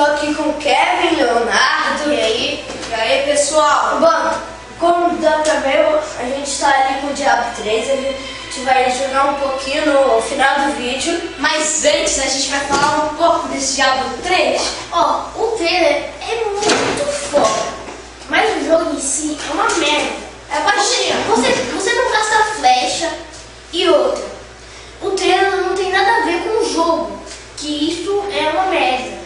estou aqui com o Kevin, Leonardo. E aí pessoal? Bom, como dá pra ver, a gente está ali com o Diablo 3. A gente vai jogar um pouquinho no final do vídeo. Mas antes a gente vai falar um pouco desse Diablo 3. Ó, o trailer é muito foda, mas o jogo em si é uma merda. É baixinho. Você não gasta flecha e outra. O trailer não tem nada a ver com o jogo, que isso é uma merda.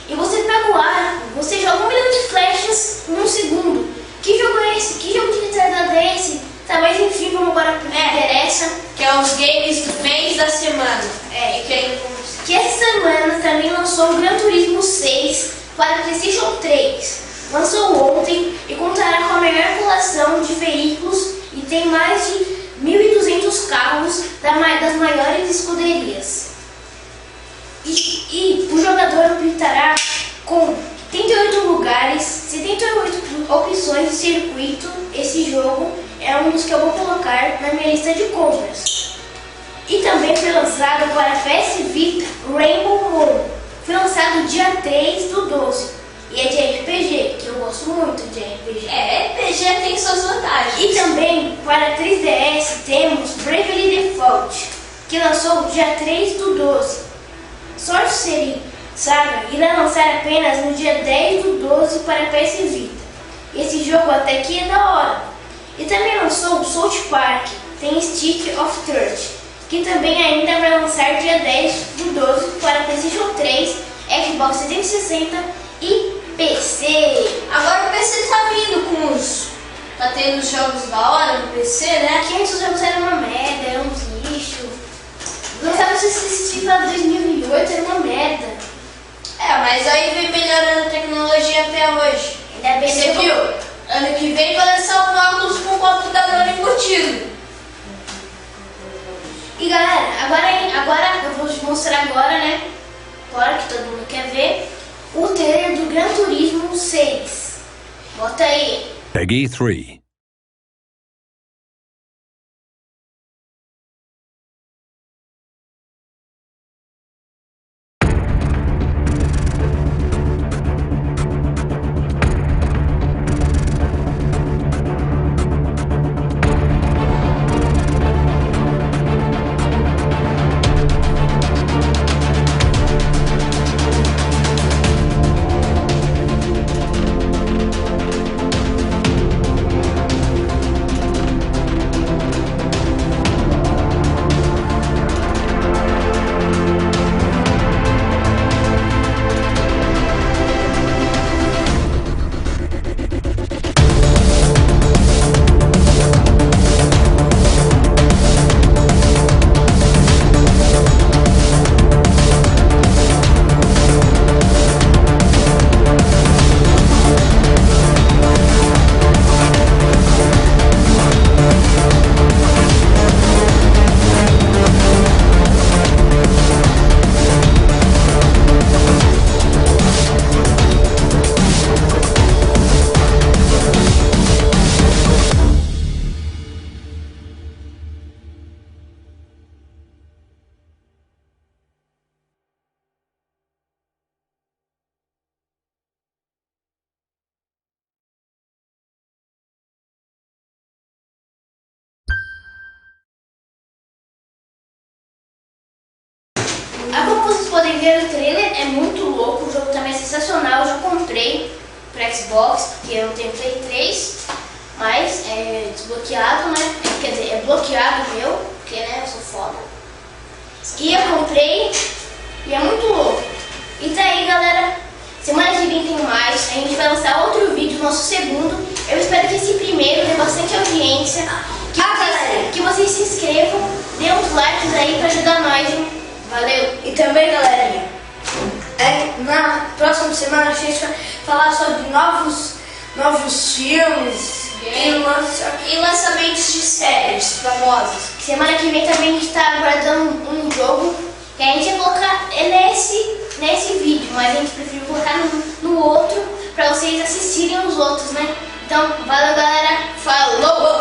E você pega o arco, você joga 1 milhão de flechas em 1 segundo. Que jogo é esse? Que jogo de retardado é esse? Tá, mas enfim, vamos agora pro que interessa. Que é os games do mês da semana. Que essa semana também lançou o Gran Turismo 6 para o PlayStation 3. Lançou ontem e contará com a melhor coleção de veículos e tem mais de 1.200 carros das maiores escuderias. E o jogador optará com 38 lugares, 78 opções de circuito. Esse jogo é um dos que eu vou colocar na minha lista de compras. E também foi lançado para PS Vita Rainbow Moon. Foi lançado dia 3/12 e é de RPG, que eu gosto muito de RPG. RPG tem suas vantagens. E também para 3DS temos Bravely Default, que lançou dia 3/12. Sorcery Saga irá lançar apenas no dia 10/12 para PS Vita. Esse jogo até que é da hora. E também lançou o South Park, tem Stick of Truth, que também ainda vai lançar dia 10/12 para PlayStation 3, Xbox 360 e PC. Agora o PC tá vindo com os... Tá tendo jogos da hora no PC, né? Que antes os jogos eram uma merda, eram uns lixo. Lançaram esse FIFA 2008, era uma merda. Mas aí vem melhorando a tecnologia até hoje. Ainda bem Você viu? Ano que vem vai lançar um óculos com computador embutido. E galera, agora eu vou te mostrar agora, né? Claro que todo mundo quer ver o trailer do Gran Turismo 6. Bota aí. Peggy 3. Como vocês podem ver, o trailer é muito louco, o jogo também é sensacional. Eu já comprei para Xbox, porque eu não tenho Play 3, mas é desbloqueado, né? Quer dizer, é bloqueado meu, porque né, eu sou foda. E eu comprei e é muito louco. E tá aí, galera. Semana que vem tem mais. A gente vai lançar outro vídeo, nosso segundo. Eu espero que esse primeiro dê bastante audiência. Que vocês se inscrevam, dê uns likes aí pra ajudar nós, hein? Valeu! E também, galerinha, Na próxima semana a gente vai falar sobre novos filmes e lançamentos de séries famosas. Semana que vem também a gente está aguardando um jogo que a gente ia colocar nesse vídeo, mas a gente preferiu colocar no outro para vocês assistirem os outros, né? Então, valeu, galera! Falou!